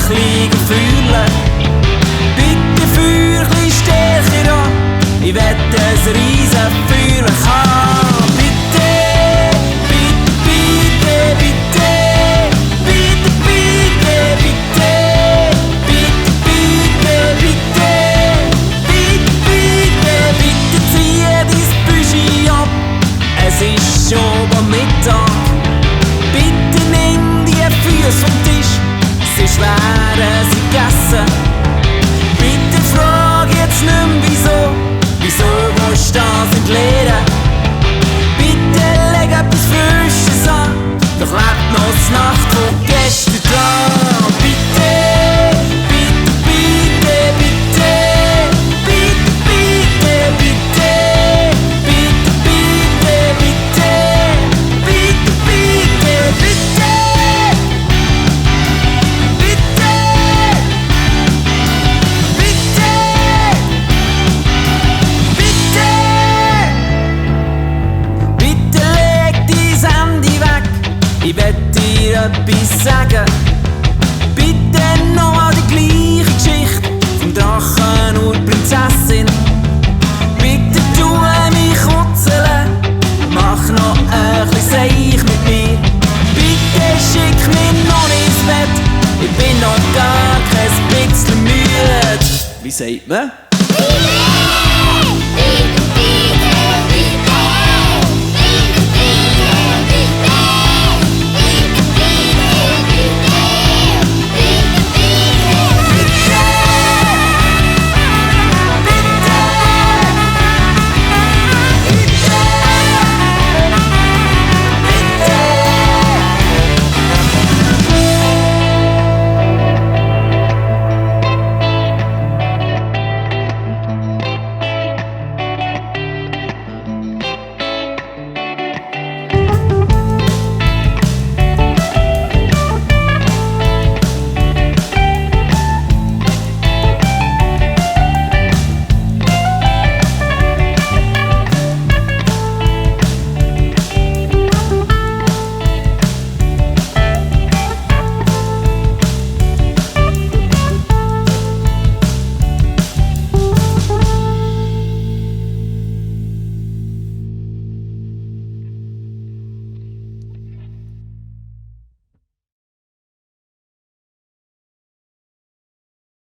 bisschen fühlen. Bitte Feuer ein bisschen stärker an, ich will ein riesen Feuerwerk haben. Bitte, bitte, bitte, bitte, bitte, bitte, bitte, bitte, bitte, bitte, bitte, bitte, ziehe dein Büschi ab, es ist schon am Mittag. Bitte nimm die Füße vom Tisch, sonst werden sie gegessen. Bitte frag jetzt nicht mehr wieso willst du das nicht lernen? Bitte leg etwas Frisches an, doch lebt noch die Nacht von gestern dran. Bitte, bitte, bitte, bitte, bitte, bitte, bitte, bitte, bitte, bitte, bitte, bitte, bitte, ich will dir etwas sagen. Bitte noch die gleiche Geschichte vom Drachen und Prinzessin. Bitte tu mich kutzeln, mach noch ein bisschen Seich mit mir. Bitte schick mich noch ins Bett, ich bin noch gar kein bisschen müde. Wie sagt man?